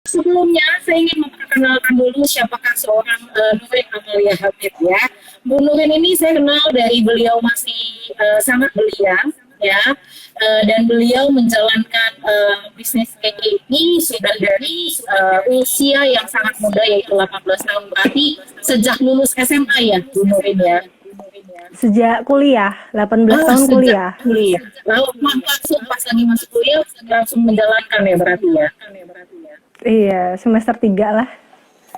Sebelumnya, saya ingin memperkenalkan dulu siapakah seorang Nurin Amalia Hamid ya. Bu Nurin ini saya kenal dari beliau masih sangat belia ya, dan beliau menjalankan bisnis keke ini sudah dari usia yang sangat muda yaitu 18 tahun, berarti sejak lulus SMA ya Bu Nurin ya. Sejak kuliah, 18 tahun Sejak kuliah. kuliah. Lalu langsung pas lagi masuk kuliah langsung menjalankan ya berarti ya. Iya, semester 3 lah.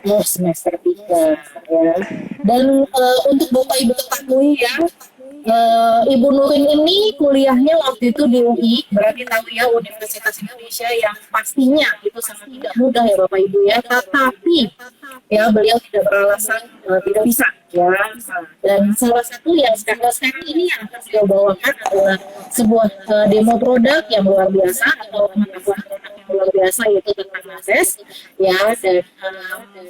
Oh, semester 3 ya. Dan untuk Bapak Ibu ketahui ya, Ibu Nurin ini kuliahnya waktu itu di UI, berarti tahu ya Universitas Indonesia yang pastinya itu sangat tidak mudah ya Bapak Ibu ya. Tetapi ya beliau tidak beralasan tidak bisa ya. Dan salah satu yang sekarang ini yang akan beliau bawakan adalah sebuah demo produk yang luar biasa atau pengetahuan produk yang luar biasa yaitu tentang Mazes ya. Dan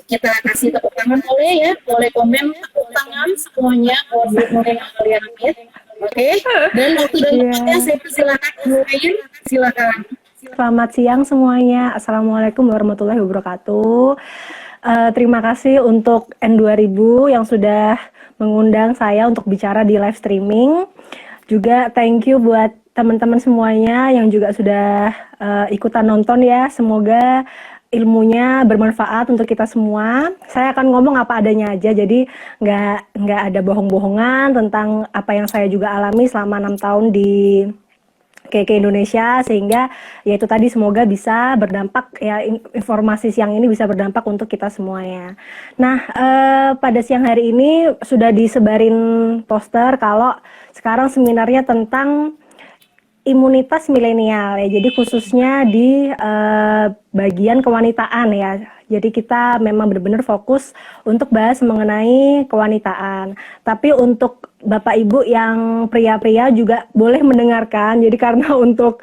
kita kasih tepuk tangan boleh komen tepuk tangan semuanya buat Bu Nurin Amalia Hamid. Oke, dan waktu dan tempatnya saya persilakan Bu Nurin, silakan. Selamat siang semuanya. Assalamualaikum warahmatullahi wabarakatuh. Terima kasih untuk N2000 yang sudah mengundang saya untuk bicara di live streaming. Juga thank you buat teman-teman semuanya yang juga sudah ikutan nonton ya. Semoga ilmunya bermanfaat untuk kita semua. Saya akan ngomong apa adanya aja, jadi nggak ada bohong-bohongan tentang apa yang saya juga alami selama 6 tahun di KK Indonesia, sehingga ya itu tadi semoga bisa berdampak ya, informasi siang ini bisa berdampak untuk kita semuanya. Nah, pada siang hari ini sudah disebarin poster kalau sekarang seminarnya tentang imunitas milenial ya, jadi khususnya di bagian kewanitaan ya. Jadi kita memang benar-benar fokus untuk bahas mengenai kewanitaan. Tapi untuk Bapak Ibu yang pria-pria juga boleh mendengarkan. Jadi karena untuk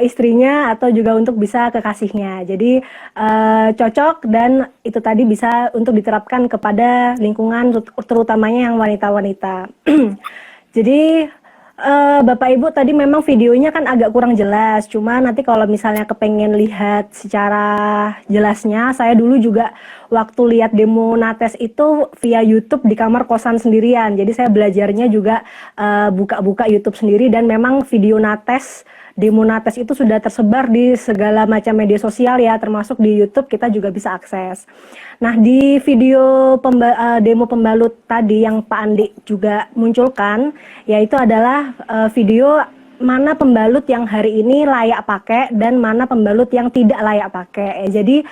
istrinya atau juga untuk bisa kekasihnya. Jadi cocok dan itu tadi bisa untuk diterapkan kepada lingkungan terutamanya yang wanita-wanita. Jadi Bapak Ibu tadi memang videonya kan agak kurang jelas, cuma nanti kalau misalnya kepengen lihat secara jelasnya, saya dulu juga waktu lihat demo Nates itu via YouTube di kamar kosan sendirian, jadi saya belajarnya juga buka-buka YouTube sendiri, dan memang video Nates, demo Nates itu sudah tersebar di segala macam media sosial ya, termasuk di YouTube kita juga bisa akses. Nah, di video demo pembalut tadi yang Pak Andi juga munculkan, yaitu adalah video mana pembalut yang hari ini layak pakai dan mana pembalut yang tidak layak pakai. Jadi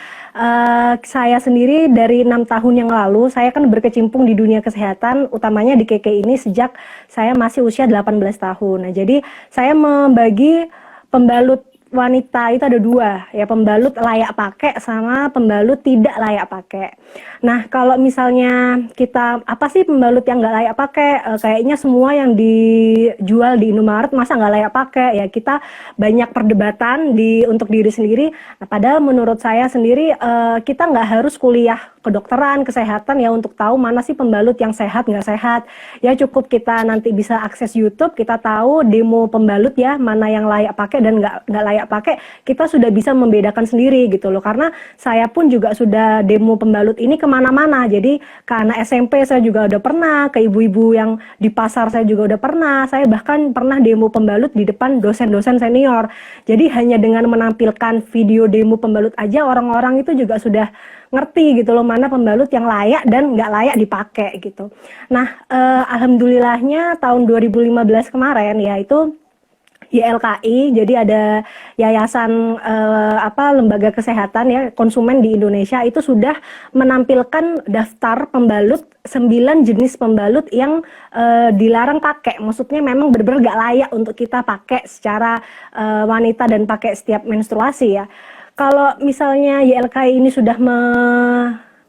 saya sendiri dari 6 tahun yang lalu, saya kan berkecimpung di dunia kesehatan, utamanya di KK ini sejak saya masih usia 18 tahun. Nah, jadi saya membagi pembalut wanita itu ada 2 ya, pembalut layak pakai sama pembalut tidak layak pakai. Nah, kalau misalnya kita apa sih pembalut yang nggak layak pakai, kayaknya semua yang dijual di Indomaret masa nggak layak pakai ya, kita banyak perdebatan untuk diri sendiri. Nah, padahal menurut saya sendiri kita nggak harus kuliah kedokteran kesehatan ya untuk tahu mana sih pembalut yang sehat nggak sehat ya, cukup kita nanti bisa akses YouTube, kita tahu demo pembalut ya mana yang layak pakai dan nggak layak pakai, kita sudah bisa membedakan sendiri gitu loh. Karena saya pun juga sudah demo pembalut ini kemana-mana, jadi ke anak SMP saya juga udah pernah, ke ibu-ibu yang di pasar saya juga udah pernah, saya bahkan pernah demo pembalut di depan dosen-dosen senior. Jadi hanya dengan menampilkan video demo pembalut aja orang-orang itu juga sudah ngerti gitu loh mana pembalut yang layak dan nggak layak dipakai gitu. Nah, alhamdulillahnya tahun 2015 kemarin ya itu YLKI, jadi ada yayasan lembaga kesehatan ya konsumen di Indonesia itu sudah menampilkan daftar pembalut 9 jenis pembalut yang dilarang pakai. Maksudnya memang benar-benar gak layak untuk kita pakai secara wanita dan pakai setiap menstruasi ya. Kalau misalnya YLKI ini sudah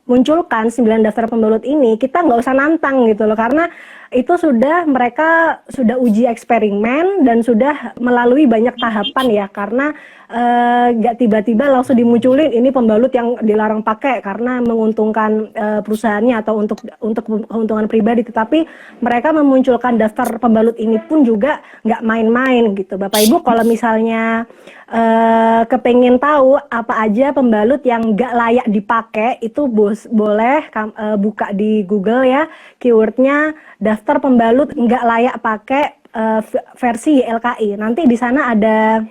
munculkan 9 daftar pembalut ini, kita nggak usah nantang gitu loh, karena itu mereka sudah uji eksperimen dan sudah melalui banyak tahapan ya, karena nggak tiba-tiba langsung dimunculin ini pembalut yang dilarang pakai karena menguntungkan perusahaannya atau untuk keuntungan pribadi, tetapi mereka memunculkan daftar pembalut ini pun juga nggak main-main gitu. Bapak Ibu kalau misalnya kepengen tahu apa aja pembalut yang nggak layak dipakai, itu boleh buka di Google ya, keywordnya daftar pembalut nggak layak pakai versi YLKI. Nanti di sana ada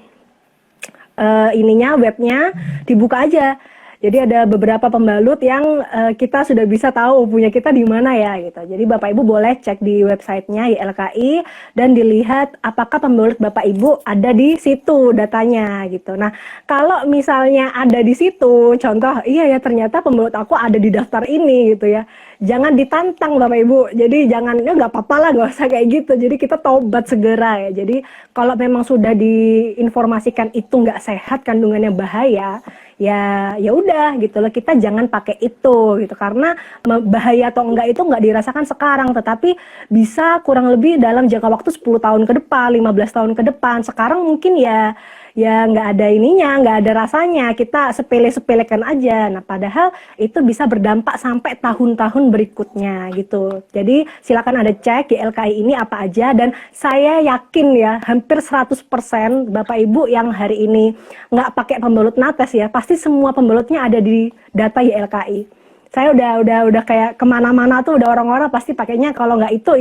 webnya, dibuka aja. Jadi ada beberapa pembalut yang kita sudah bisa tahu punya kita di mana ya gitu. Jadi Bapak Ibu boleh cek di websitenya YLKI dan dilihat apakah pembalut Bapak Ibu ada di situ datanya gitu. Nah kalau misalnya ada di situ, contoh iya ya ternyata pembalut aku ada di daftar ini gitu ya. Jangan ditantang Bapak Ibu. Jadi jangan ya nggak apa-apa lah, nggak usah kayak gitu. Jadi kita tobat segera ya. Jadi kalau memang sudah diinformasikan itu nggak sehat, kandungannya bahaya, ya udah gitu loh, kita jangan pakai itu gitu, karena bahaya atau enggak itu nggak dirasakan sekarang, tetapi bisa kurang lebih dalam jangka waktu 10 tahun ke depan, 15 tahun ke depan. Sekarang mungkin ya nggak ada ininya, nggak ada rasanya, kita sepele-sepelekan aja. Nah padahal itu bisa berdampak sampai tahun-tahun berikutnya gitu. Jadi silakan ada cek YLKI ini apa aja, dan saya yakin ya hampir 100% Bapak Ibu yang hari ini nggak pakai pembalut nates ya, pasti semua pembalutnya ada di data YLKI. Saya udah kayak kemana-mana tuh udah orang-orang pasti pakainya kalau nggak itu,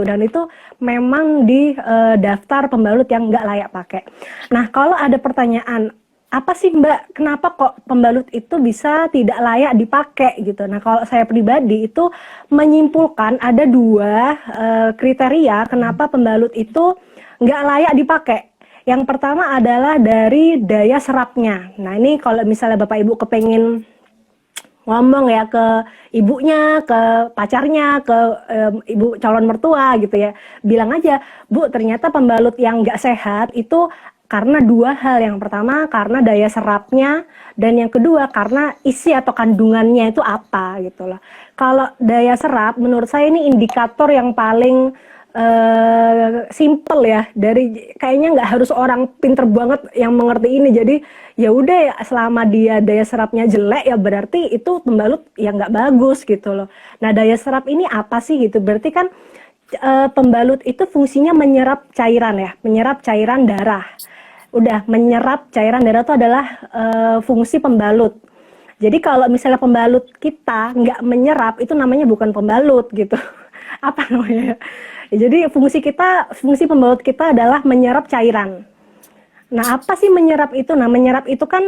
dan itu memang di daftar pembalut yang nggak layak pakai. Nah kalau ada pertanyaan, apa sih Mbak, kenapa kok pembalut itu bisa tidak layak dipakai gitu? Nah kalau saya pribadi itu menyimpulkan ada dua kriteria kenapa pembalut itu nggak layak dipakai. Yang pertama adalah dari daya serapnya. Nah ini kalau misalnya Bapak Ibu kepengen ngomong ya ke ibunya, ke pacarnya, ke ibu calon mertua gitu ya, bilang aja, Bu ternyata pembalut yang nggak sehat itu karena dua hal. Yang pertama karena daya serapnya, dan yang kedua karena isi atau kandungannya itu apa gitu loh. Kalau daya serap menurut saya ini indikator yang paling simple ya, dari kayaknya nggak harus orang pinter banget yang mengerti ini. Jadi ya udah ya, selama dia daya serapnya jelek ya berarti itu pembalut yang nggak bagus gitu loh. Nah daya serap ini apa sih gitu, berarti kan pembalut itu fungsinya menyerap cairan ya, menyerap cairan darah. Udah, menyerap cairan darah itu adalah fungsi pembalut. Jadi kalau misalnya pembalut kita nggak menyerap, itu namanya bukan pembalut gitu. Apa namanya? Jadi fungsi pembalut kita adalah menyerap cairan. Nah, apa sih menyerap itu? Nah, menyerap itu kan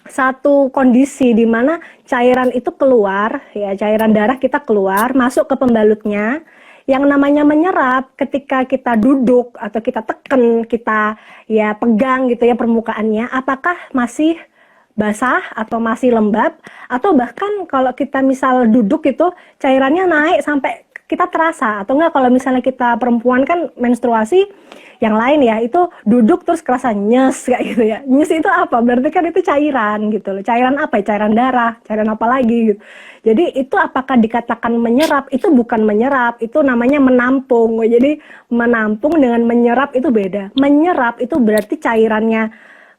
satu kondisi di mana cairan itu keluar, ya cairan darah kita keluar, masuk ke pembalutnya. Yang namanya menyerap ketika kita duduk atau kita tekan, kita ya pegang gitu ya permukaannya, apakah masih basah atau masih lembab, atau bahkan kalau kita misal duduk itu cairannya naik sampai kita terasa, atau enggak kalau misalnya kita perempuan kan menstruasi yang lain ya, itu duduk terus kerasa nyes kayak gitu ya. Nyes itu apa? Berarti kan itu cairan gitu loh. Cairan apa ya? Cairan darah, cairan apa lagi gitu. Jadi itu apakah dikatakan menyerap? Itu bukan menyerap, itu namanya menampung. Jadi menampung dengan menyerap itu beda. Menyerap itu berarti cairannya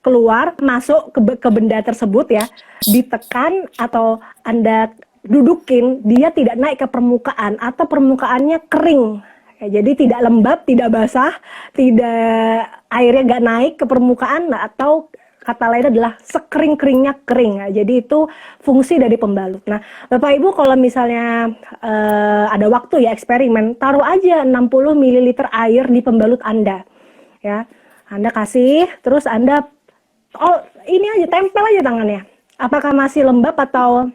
keluar, masuk ke benda tersebut ya, ditekan atau Anda dudukin, dia tidak naik ke permukaan atau permukaannya kering. Ya, jadi tidak lembab, tidak basah, tidak airnya nggak naik ke permukaan, nah, atau kata lainnya adalah sekering-keringnya kering. Ya, jadi itu fungsi dari pembalut. Nah, Bapak Ibu kalau misalnya ada waktu ya eksperimen, taruh aja 60 ml air di pembalut Anda. Ya, Anda kasih, terus Anda ini aja tempel aja tangannya. Apakah masih lembab atau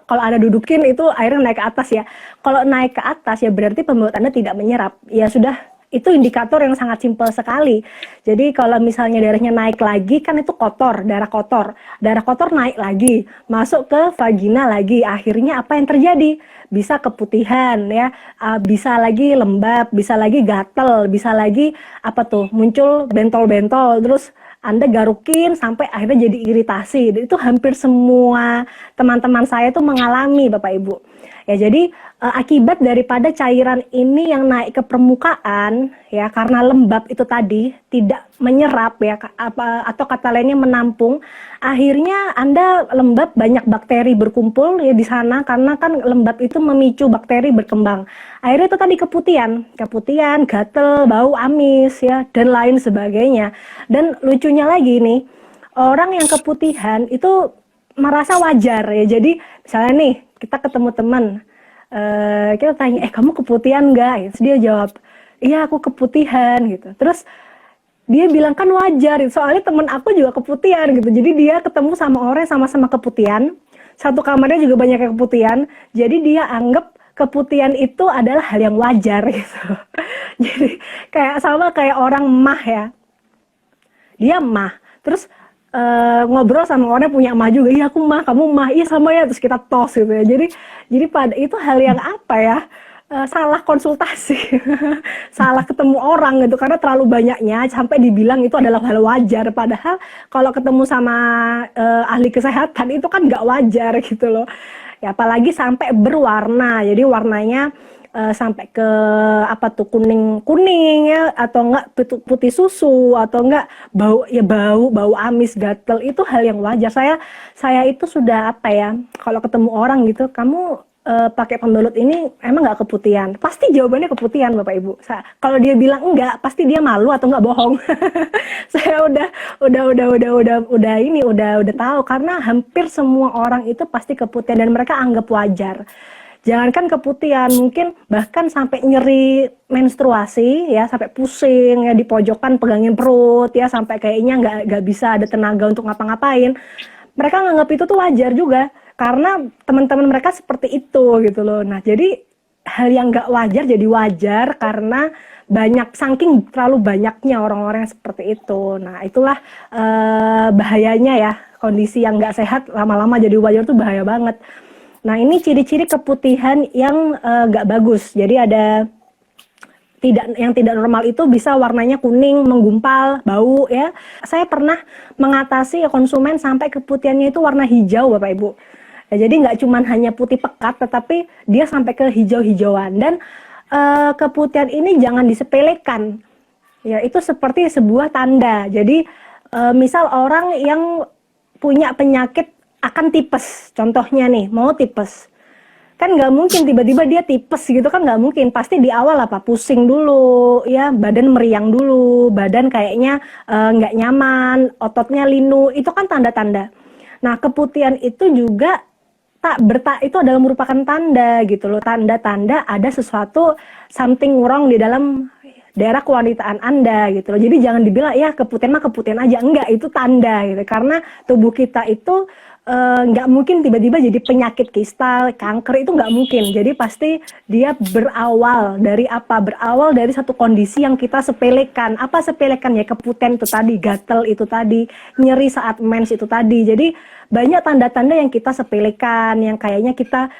kalau Anda dudukin itu airnya naik ke atas ya. Kalau naik ke atas ya berarti pembalut Anda tidak menyerap. Ya sudah, itu indikator yang sangat simpel sekali. Jadi kalau misalnya darahnya naik lagi kan itu kotor, darah kotor. Darah kotor naik lagi, masuk ke vagina lagi. Akhirnya apa yang terjadi? Bisa keputihan ya, bisa lagi lembab, bisa lagi gatel, bisa lagi apa tuh, muncul bentol-bentol, terus Anda garukin sampai akhirnya jadi iritasi. Dan itu hampir semua teman-teman saya tuh mengalami Bapak Ibu. Ya, jadi akibat daripada cairan ini yang naik ke permukaan ya karena lembab itu tadi tidak menyerap ya atau kata lainnya menampung, akhirnya Anda lembab banyak bakteri berkumpul ya di sana karena kan lembab itu memicu bakteri berkembang. Akhirnya itu tadi keputihan, gatel, bau amis ya dan lain sebagainya. Dan lucunya lagi nih, orang yang keputihan itu merasa wajar ya. Jadi misalnya nih kita ketemu teman, kita tanya, kamu keputihan nggak? Terus dia jawab, iya aku keputihan gitu. Terus dia bilang kan wajar, soalnya temen aku juga keputihan gitu. Jadi dia ketemu sama orang yang sama-sama keputihan, satu kamarnya juga banyak yang keputihan. Jadi dia anggap keputihan itu adalah hal yang wajar gitu. Jadi kayak sama kayak orang mah ya, dia mah. Terus ngobrol sama orang yang punya mah juga, iya aku mah, kamu mah, iya sama ya, terus kita tos gitu ya. Jadi pada itu hal yang apa ya, salah konsultasi, salah ketemu orang gitu, karena terlalu banyaknya sampai dibilang itu adalah hal wajar. Padahal kalau ketemu sama ahli kesehatan itu kan nggak wajar gitu loh. Ya apalagi sampai berwarna, jadi warnanya sampai ke apa tuh kuning ya, atau enggak putih susu, atau enggak bau amis gatel, itu hal yang wajar. Saya itu sudah apa ya, kalau ketemu orang gitu, kamu pakai pembalut ini emang nggak keputihan? Pasti jawabannya keputihan Bapak Ibu. Kalau dia bilang enggak, pasti dia malu atau enggak bohong. Saya udah tahu, karena hampir semua orang itu pasti keputihan dan mereka anggap wajar. Jangankan keputihan, mungkin bahkan sampai nyeri menstruasi ya, sampai pusing ya di pojokan pegangin perut ya, sampai kayaknya nggak bisa ada tenaga untuk ngapa-ngapain. Mereka nganggap itu tuh wajar juga karena teman-teman mereka seperti itu gitu loh. Nah, jadi hal yang nggak wajar jadi wajar karena saking terlalu banyaknya orang-orang yang seperti itu. Nah, itulah bahayanya ya, kondisi yang nggak sehat lama-lama jadi wajar tuh bahaya banget. Nah, ini ciri-ciri keputihan yang nggak bagus. Jadi ada yang tidak normal itu bisa warnanya kuning, menggumpal, bau ya. Saya pernah mengatasi konsumen sampai keputihannya itu warna hijau Bapak Ibu. Ya, jadi nggak cuma hanya putih pekat, tetapi dia sampai ke hijau-hijauan. Dan keputihan ini jangan disepelekan. Ya, itu seperti sebuah tanda. Jadi misal orang yang punya penyakit akan tipes, contohnya nih, mau tipes, kan nggak mungkin tiba-tiba dia tipes gitu kan, nggak mungkin. Pasti di awal apa, pusing dulu ya, badan meriang dulu, badan kayaknya nggak nyaman, ototnya linu, itu kan tanda-tanda. Nah, keputihan itu juga itu adalah merupakan tanda gitu loh, tanda-tanda ada sesuatu, something wrong di dalam daerah kewanitaan Anda gitu loh. Jadi jangan dibilang ya keputihan mah keputihan aja, enggak, itu tanda gitu, karena tubuh kita itu nggak mungkin tiba-tiba jadi penyakit kista, kanker, itu nggak mungkin. Jadi pasti dia berawal dari apa? Berawal dari satu kondisi yang kita sepelekan. Apa sepelekan ya? Keputihan itu tadi, gatel itu tadi, nyeri saat mens itu tadi. Jadi banyak tanda-tanda yang kita sepelekan, yang kayaknya kita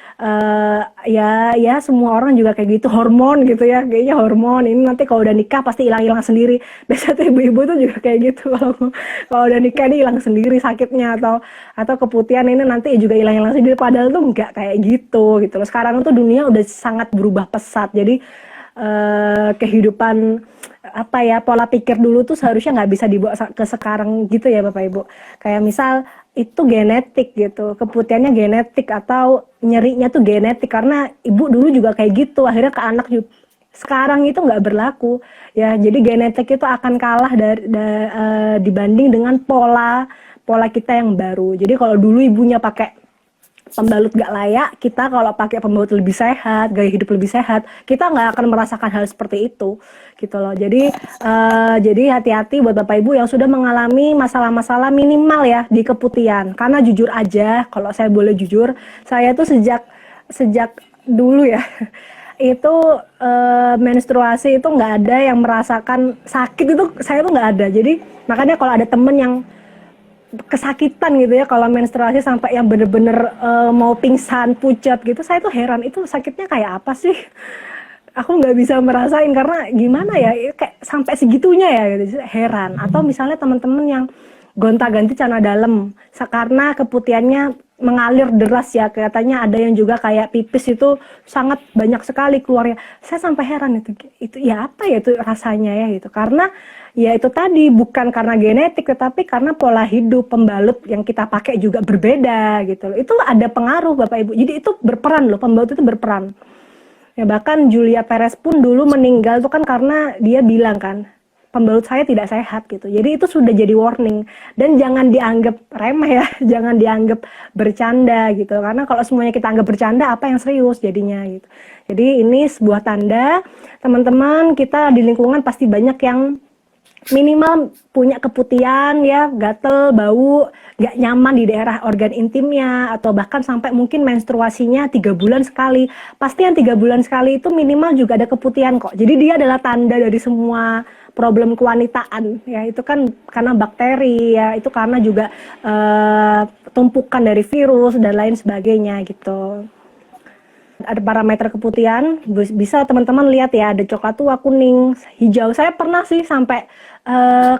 ya semua orang juga kayak gitu, hormon gitu ya, kayaknya hormon ini nanti kalau udah nikah pasti hilang-hilang sendiri. Biasanya ibu-ibu tuh juga kayak gitu, kalau udah nikah ini hilang sendiri sakitnya, atau keputihan ini nanti juga hilang-hilang sendiri, padahal tuh nggak kayak gitu loh. Sekarang tuh dunia udah sangat berubah pesat, jadi kehidupan apa ya, pola pikir dulu tuh seharusnya nggak bisa dibawa ke sekarang gitu ya Bapak Ibu. Kayak misal itu genetik gitu, keputihannya genetik atau nyerinya tuh genetik karena ibu dulu juga kayak gitu, akhirnya ke anak juga. Sekarang itu nggak berlaku ya, jadi genetik itu akan kalah dibanding dengan pola kita yang baru. Jadi kalau dulu ibunya pakai pembalut gak layak, kita kalau pakai pembalut lebih sehat, gaya hidup lebih sehat, kita nggak akan merasakan hal seperti itu gitu loh. Jadi hati-hati buat Bapak Ibu yang sudah mengalami masalah-masalah minimal ya di keputihan. Karena jujur aja, kalau saya boleh jujur, saya tuh sejak dulu ya itu menstruasi itu nggak ada yang merasakan sakit, itu saya tuh nggak ada. Jadi makanya kalau ada temen yang kesakitan gitu ya kalau menstruasi sampai yang bener-bener mau pingsan, pucat gitu, saya tuh heran itu sakitnya kayak apa sih. Aku nggak bisa merasain karena gimana ya, kayak sampai segitunya ya gitu, heran. Atau misalnya teman-teman yang gonta-ganti celana dalam karena keputihannya mengalir deras ya, katanya ada yang juga kayak pipis itu sangat banyak sekali keluarnya. Saya sampai heran itu ya apa ya itu rasanya ya gitu. Karena ya itu tadi bukan karena genetik tetapi karena pola hidup, pembalut yang kita pakai juga berbeda gitu loh. Itu ada pengaruh Bapak Ibu. Jadi itu berperan loh, pembalut itu berperan. Ya bahkan Julia Perez pun dulu meninggal itu kan karena dia bilang kan pembalut saya tidak sehat gitu. Jadi itu sudah jadi warning dan jangan dianggap remeh ya, jangan dianggap bercanda gitu. Karena kalau semuanya kita anggap bercanda, apa yang serius jadinya gitu. Jadi ini sebuah tanda teman-teman kita di lingkungan pasti banyak yang minimal punya keputihan ya, gatel, bau, gak nyaman di daerah organ intimnya, atau bahkan sampai mungkin menstruasinya 3 bulan sekali. Pasti yang 3 bulan sekali itu minimal juga ada keputihan kok. Jadi dia adalah tanda dari semua problem kewanitaan ya, itu kan karena bakteri ya, itu karena juga tumpukan dari virus dan lain sebagainya gitu. Ada parameter keputihan, bisa teman-teman lihat ya, ada coklat tua, kuning, hijau. Saya pernah sih sampai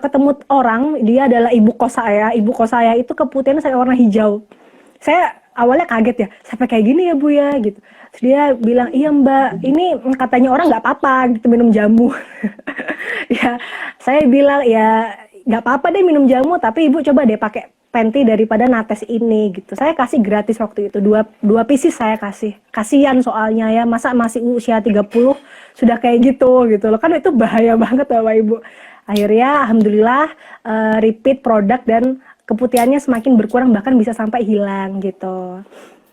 ketemu orang, dia adalah ibu kos saya. Ibu kos saya itu keputihan saya warna hijau. Saya awalnya kaget ya, sampai kayak gini ya Bu ya gitu. Terus dia bilang, iya Mbak, ini katanya orang nggak apa-apa gitu minum jamu. Ya, saya bilang ya nggak apa-apa deh minum jamu, tapi Ibu coba deh pakai panty daripada Nates ini gitu. Saya kasih gratis waktu itu, dua pieces saya kasih. Kasihan soalnya ya, masa masih usia 30 sudah kayak gitu loh. Kan itu bahaya banget Bapak Ibu. Akhirnya alhamdulillah repeat produk dan keputihannya semakin berkurang, bahkan bisa sampai hilang gitu.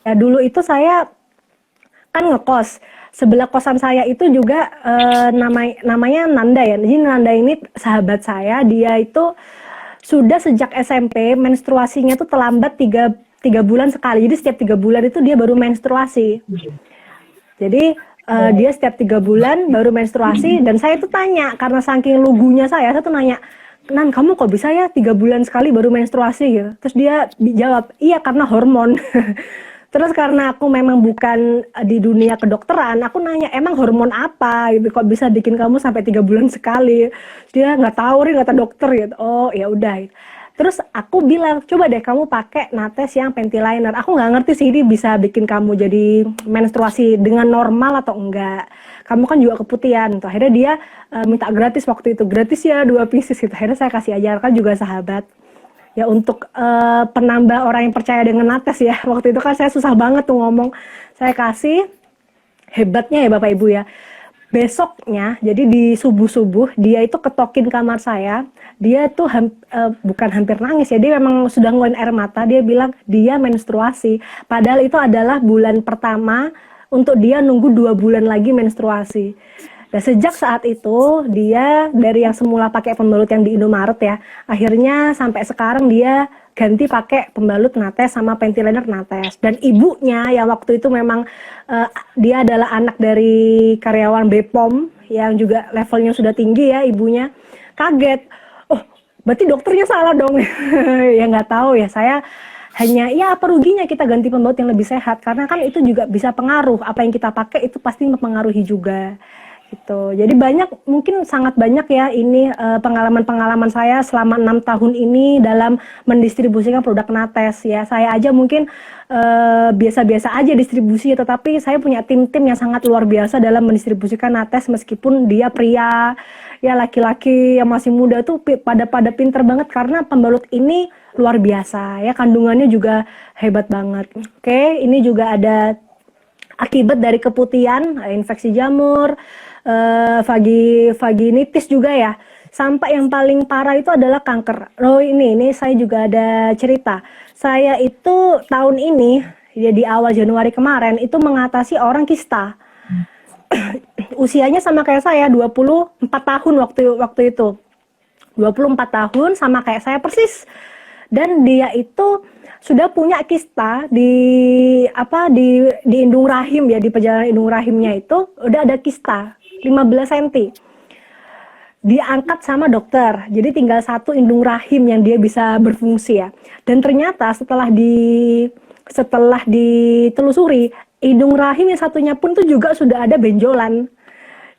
Ya dulu itu saya kan ngekos. Sebelah kosan saya itu juga namanya Nanda ya. Jadi Nanda ini sahabat saya, dia itu sudah sejak SMP menstruasinya tuh terlambat 3 bulan sekali. Jadi setiap 3 bulan itu dia baru menstruasi. Jadi dia setiap 3 bulan baru menstruasi, dan saya tuh tanya, karena saking lugunya saya tuh nanya, Nan kamu kok bisa ya 3 bulan sekali baru menstruasi gitu. Terus dia jawab, iya karena hormon. Terus karena aku memang bukan di dunia kedokteran, aku nanya emang hormon apa gitu kok bisa bikin kamu sampai 3 bulan sekali. Dia nggak tahu nih kata dokter gitu. Oh ya udah. Terus aku bilang coba deh kamu pakai Nates yang panty liner. Aku nggak ngerti sih ini bisa bikin kamu jadi menstruasi dengan normal atau enggak. Kamu kan juga keputihan. Tuh. Akhirnya dia minta gratis waktu itu, gratis ya 2 pieces gitu. Akhirnya saya kasih aja, kan juga sahabat. Ya untuk penambah orang yang percaya dengan Nates ya. Waktu itu kan saya susah banget tuh ngomong. Saya kasih, hebatnya ya Bapak Ibu ya. Besoknya, jadi di subuh-subuh, dia itu ketokin kamar saya. Dia tuh bukan hampir nangis ya. Dia memang sudah ngeluarin air mata. Dia bilang dia menstruasi. Padahal itu adalah bulan pertama untuk dia nunggu 2 bulan lagi menstruasi. Dan sejak saat itu dia dari yang semula pakai pembalut yang di Indomaret ya, akhirnya sampai sekarang dia ganti pakai pembalut Nates sama panty liner Nates. Dan ibunya yang waktu itu memang dia adalah anak dari karyawan Bepom yang juga levelnya sudah tinggi ya, ibunya kaget. Oh, berarti dokternya salah dong. Ya nggak tahu ya, saya hanya ya apa ruginya kita ganti pembalut yang lebih sehat, karena kan itu juga bisa pengaruh, apa yang kita pakai itu pasti mempengaruhi juga. Gitu. Jadi mungkin sangat banyak ya ini pengalaman-pengalaman saya selama 6 tahun ini dalam mendistribusikan produk Nates ya. Saya aja mungkin biasa-biasa aja distribusi, tetapi saya punya tim-tim yang sangat luar biasa dalam mendistribusikan Nates, meskipun dia pria ya, laki-laki yang masih muda tuh pada pinter banget karena pembalut ini luar biasa ya, kandungannya juga hebat banget. Oke, ini juga ada akibat dari keputihan, infeksi jamur, vaginitis juga ya. Sampai yang paling parah itu adalah kanker. Oh ini saya juga ada cerita. Saya itu tahun ini, ya di awal Januari kemarin, itu mengatasi orang kista. Usianya sama kayak saya, 24 tahun waktu itu. 24 tahun sama kayak saya persis. Dan dia itu sudah punya kista di indung rahim ya, di perjalanan indung rahimnya itu udah ada kista 15 cm. Diangkat sama dokter. Jadi tinggal 1 indung rahim yang dia bisa berfungsi ya. Dan ternyata setelah ditelusuri, indung rahim yang satunya pun tuh juga sudah ada benjolan.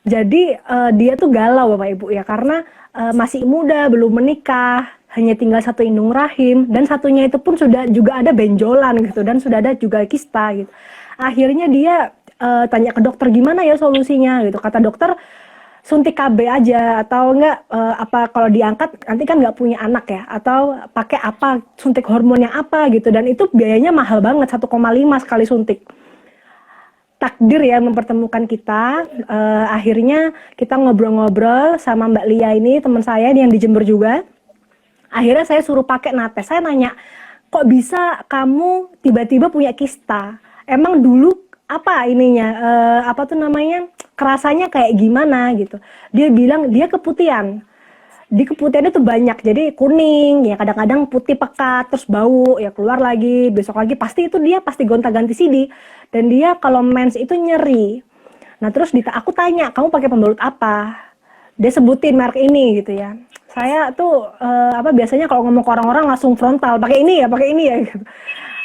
Jadi dia tuh galau Bapak Ibu ya, karena masih muda, belum menikah. hanya tinggal satu indung rahim, dan satunya itu pun sudah juga ada benjolan gitu, dan sudah ada juga kista gitu. Akhirnya dia tanya ke dokter, gimana ya solusinya gitu. Kata dokter, suntik KB aja, atau enggak apa kalau diangkat nanti kan nggak punya anak ya, atau pakai apa, suntik hormonnya apa gitu. Dan itu biayanya mahal banget, 1,5 sekali suntik. Takdir ya mempertemukan kita. Akhirnya kita ngobrol-ngobrol sama Mbak Lia ini, teman saya yang di Jember juga. Akhirnya saya suruh pakai nates. Saya nanya, kok bisa kamu tiba-tiba punya kista? Emang dulu apa ininya, apa tuh namanya, kerasanya kayak gimana gitu. Dia bilang dia keputihan. Di keputihannya tuh banyak, jadi kuning, ya kadang-kadang putih pekat, terus bau, ya keluar lagi, besok lagi pasti itu dia pasti gonta-ganti CD. Dan dia kalau mens itu nyeri. Nah terus aku tanya, kamu pakai pembalut apa? Dia sebutin merek ini gitu ya. Saya tuh biasanya kalau ngomong ke orang-orang langsung frontal, pakai ini ya gitu.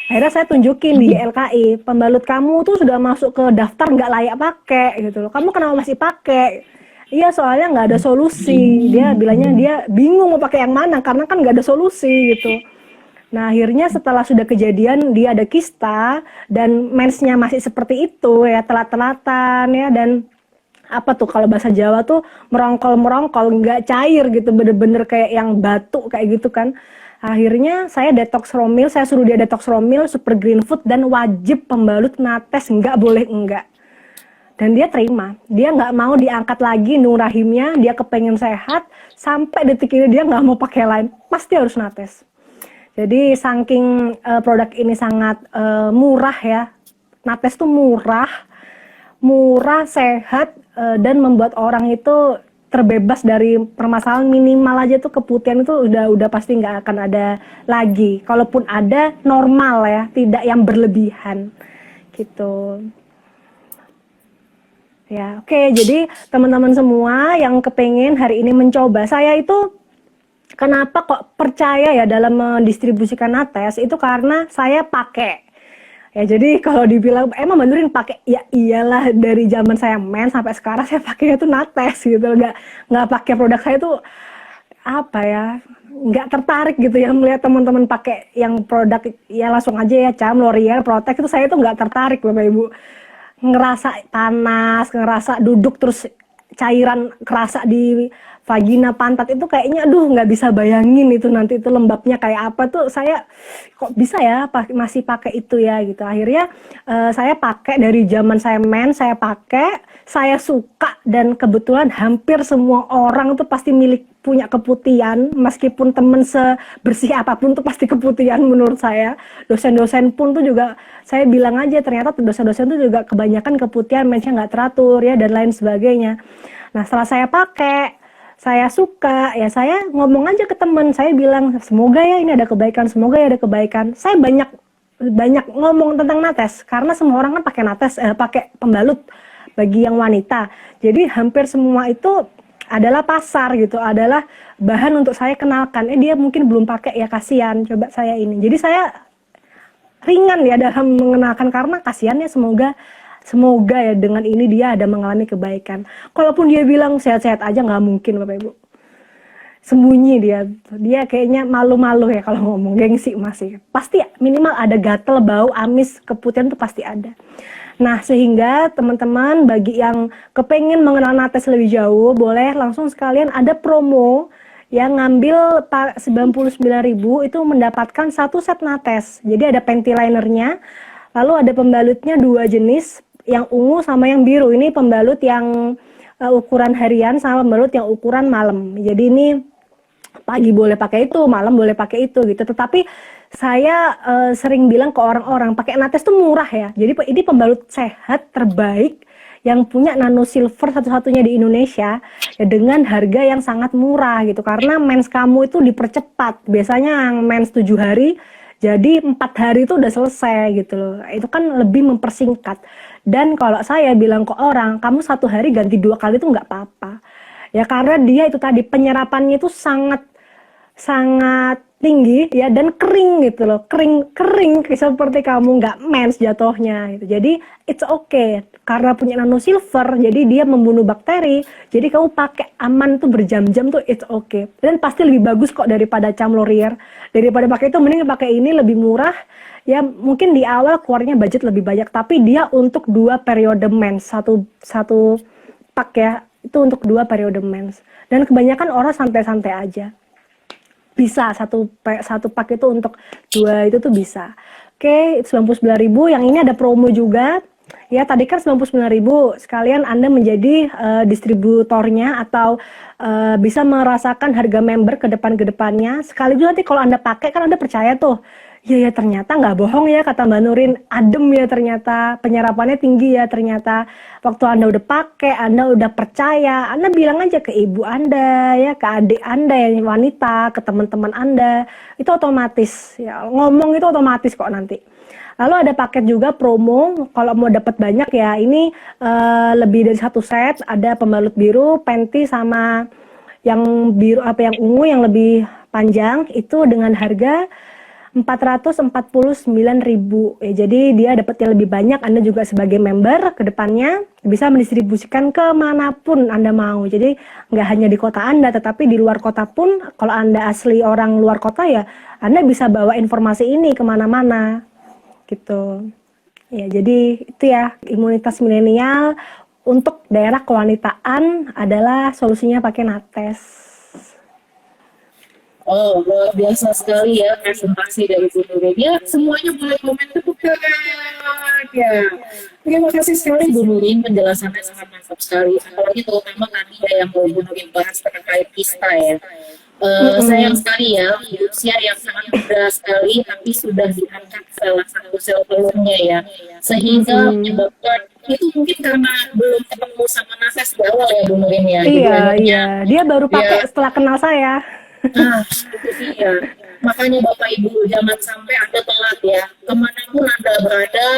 Akhirnya saya tunjukin di LKI, pembalut kamu tuh sudah masuk ke daftar nggak layak pakai gitu loh. Kamu kenapa masih pakai? Iya soalnya nggak ada solusi. Dia bilangnya dia bingung mau pakai yang mana karena kan nggak ada solusi gitu. Nah akhirnya setelah sudah kejadian dia ada kista dan mensnya masih seperti itu ya, telat-telatan ya, dan apa tuh kalau bahasa Jawa tuh merongkol nggak cair gitu, bener-bener kayak yang batu kayak gitu kan. Akhirnya saya detox romil, saya suruh dia detox romil, super green food, dan wajib pembalut nates, nggak boleh enggak. Dan dia terima, dia nggak mau diangkat lagi indung rahimnya, dia kepengen sehat, sampai detik ini dia nggak mau pakai lain, pasti harus nates. Jadi saking produk ini sangat murah ya, nates tuh murah, sehat, dan membuat orang itu terbebas dari permasalahan minimal aja tuh keputihan itu udah pasti nggak akan ada lagi. Kalaupun ada normal ya, tidak yang berlebihan gitu. Ya, oke. Jadi teman-teman semua yang kepengen hari ini mencoba, saya itu kenapa kok percaya ya dalam mendistribusikan nates itu karena saya pakai. Ya jadi kalau dibilang emang benerin pakai, ya iyalah dari zaman saya mens sampai sekarang saya pakainya tuh nates gitu, nggak pakai produk saya tuh apa ya, nggak tertarik gitu ya melihat teman-teman pakai yang produk ya langsung aja ya Cam, L'Oreal, Protek, itu saya tuh nggak tertarik Bapak Ibu, ngerasa panas, ngerasa duduk terus cairan kerasa di vagina pantat itu kayaknya aduh nggak bisa bayangin itu nanti itu lembabnya kayak apa tuh, saya kok bisa ya masih pakai itu ya gitu. Akhirnya saya pakai dari zaman saya saya pakai, saya suka, dan kebetulan hampir semua orang tuh pasti punya keputihan, meskipun temen sebersih apapun tuh pasti keputihan menurut saya. Dosen-dosen pun tuh juga saya bilang aja ternyata dosen-dosen tuh juga kebanyakan keputihan, mensnya nggak teratur ya dan lain sebagainya. Nah setelah saya pakai, saya suka, ya saya ngomong aja ke temen, saya bilang semoga ya ini ada kebaikan, semoga ya ada kebaikan. Saya banyak ngomong tentang nates karena semua orang kan pakai nates, pakai pembalut bagi yang wanita. Jadi hampir semua itu adalah pasar gitu, adalah bahan untuk saya kenalkan. Dia mungkin belum pakai ya, kasihan, coba saya ini. Jadi saya ringan ya dalam mengenalkan karena kasihan ya, semoga ya dengan ini dia ada mengalami kebaikan. Kalaupun dia bilang sehat-sehat aja, nggak mungkin Bapak Ibu. Sembunyi dia kayaknya malu-malu ya kalau ngomong, gengsi masih. Pasti minimal ada gatel, bau, amis, keputihan tuh pasti ada. Nah sehingga teman-teman bagi yang kepengen mengenal nates lebih jauh, boleh langsung sekalian ada promo yang ngambil 99.000 itu mendapatkan satu set nates. Jadi ada panty linernya, lalu ada pembalutnya 2 jenis, yang ungu sama yang biru. Ini pembalut yang ukuran harian sama pembalut yang ukuran malam. Jadi ini pagi boleh pakai itu, malam boleh pakai itu gitu. Tetapi saya sering bilang ke orang-orang, pakai nates tuh murah ya. Jadi ini pembalut sehat terbaik yang punya nano silver satu-satunya di Indonesia ya, dengan harga yang sangat murah gitu. Karena mens kamu itu dipercepat. Biasanya yang mens 7 hari, jadi 4 hari itu udah selesai gitu loh. Itu kan lebih mempersingkat. Dan kalau saya bilang ke orang, kamu 1 hari ganti 2 kali itu nggak apa-apa. Ya karena dia itu tadi penyerapannya itu sangat tinggi ya dan kering gitu loh, kering seperti kamu nggak mens jatuhnya gitu. Jadi it's okay karena punya nano silver, jadi dia membunuh bakteri. Jadi kamu pakai aman tuh berjam-jam tuh it's okay. Dan pasti lebih bagus kok daripada Charm Laurier. Daripada pakai itu mending pakai ini lebih murah. Ya mungkin di awal keluarnya budget lebih banyak, tapi dia untuk 2 periode mens, satu pak ya itu untuk 2 periode mens. Dan kebanyakan orang santai-santai aja. Bisa satu pak itu untuk 2 itu tuh bisa. Oke, 99.000. Yang ini ada promo juga. Ya, tadi kan 99.000 sekalian Anda menjadi distributornya atau bisa merasakan harga member ke depannya. Sekaligus nanti kalau Anda pakai kan Anda percaya tuh. Ya ternyata nggak bohong ya kata Mbak Nurin, adem ya ternyata, penyerapannya tinggi ya ternyata. Waktu Anda udah pakai, Anda udah percaya, Anda bilang aja ke ibu Anda ya, ke adik Anda yang wanita, ke teman-teman Anda, itu otomatis ya, ngomong itu otomatis kok nanti. Lalu ada paket juga promo, kalau mau dapat banyak ya ini lebih dari 1 set, ada pembalut biru, panty sama yang biru yang ungu yang lebih panjang itu dengan harga 449.000 ya, jadi dia dapatnya lebih banyak. Anda juga sebagai member ke depannya bisa mendistribusikan kemanapun Anda mau, jadi nggak hanya di kota Anda tetapi di luar kota pun. Kalau Anda asli orang luar kota ya Anda bisa bawa informasi ini kemana-mana gitu ya. Jadi itu ya, imunitas milenial untuk daerah kewanitaan adalah solusinya pakai Nates. Oh, luar biasa sekali ya presentasi dari Bu Nurin. Ya, semuanya boleh komen tepuk tangan. Ya, terima kasih sekali Bu Nurin, penjelasannya sangat mantap sekali. Apalagi terutama tadi ya yang Bu Nurin bahas terkait kista ya. Sayang sekali ya, di usia yang sangat muda sekali, tapi sudah diangkat salah satu sel telurnya ya, sehingga menyebabkan itu mungkin karena belum ketemu sama Nases di awal ya Bu Nurin ya. Jadi Iya, dia baru pakai setelah kenal saya. Nah, itu dia. Makanya Bapak Ibu jangan sampai Anda telat ya. Kemanapun Anda berada,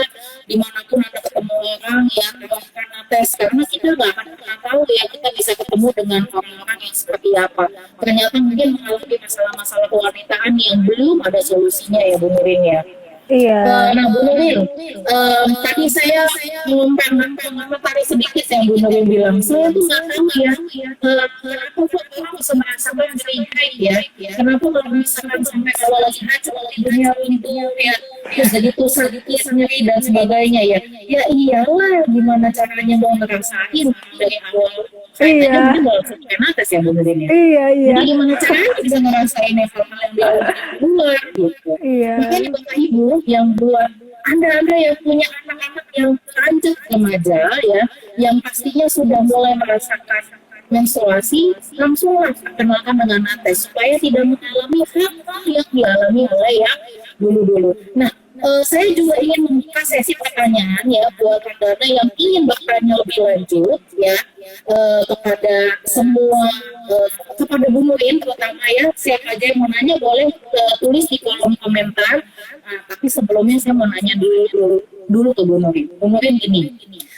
dimanapun Anda ketemu orang ya, lakukan tes. Karena kita nggak akan pernah tahu ya, kita bisa ketemu dengan orang-orang yang seperti apa. Ternyata mungkin mengalami masalah-masalah kewanitaan yang belum ada solusinya ya Bu Nurin ya. Iya. Nah Bu Nurin, tadi saya mengomentari sedikit yang Bu Nurin bilang. Saya tuh nggak tahu ya, kenapa kok orang bisa merasakan jadi haid ya? Kenapa kalau misalkan sampai awal lagi haid tidurnya itu ya jadi pusat nyeri dan sebagainya ya? Ya iyalah, gimana caranya mau ngerasain dari awal? Iya. Sampai nates ya Bu Nurin ya. Iya. Jadi gimana caranya bisa ngerasain hal-hal yang di luar gitu? Iya. Makanya Bapak Ibu yang buat Anda yang punya anak-anak yang lanjut remaja ya, yang pastinya sudah mulai merasakan menstruasi, langsunglah kenalkan dengan Nates supaya tidak mengalami hal-hal yang dialami oleh yang dulu-dulu. Nah, saya juga ingin membuka sesi pertanyaan ya buat Anda yang ingin bertanya lebih lanjut ya kepada semua kepada Bu Nurin terutama ya, siapa aja yang mau nanya boleh tulis di kolom komentar. Tapi sebelumnya saya mau nanya dulu ke Bu Nurin. Bu Nurin gini,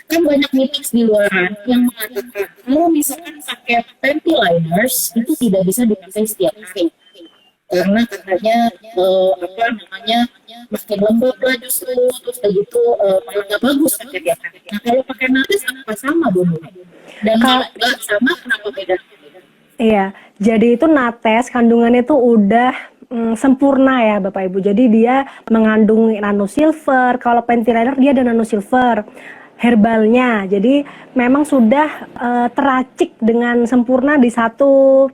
kan banyak mitos di luaran yang mengatakan kalau misalkan pakai panty liners itu tidak bisa dipakai setiap hari. Karena katanya makin lembab lah justru, terus begitu malah nggak bagus pakai tiap hari. Nah kalau pakai Nates apa sama Bu Nurin? Dan kalau nggak sama kenapa beda? Iya, jadi itu Nates kandungannya tuh udah sempurna ya Bapak Ibu. Jadi dia mengandung nano silver. Kalau panty liner dia ada nano silver herbalnya. Jadi memang sudah teracik dengan sempurna di satu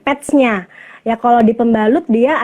patchnya. Ya kalau di pembalut dia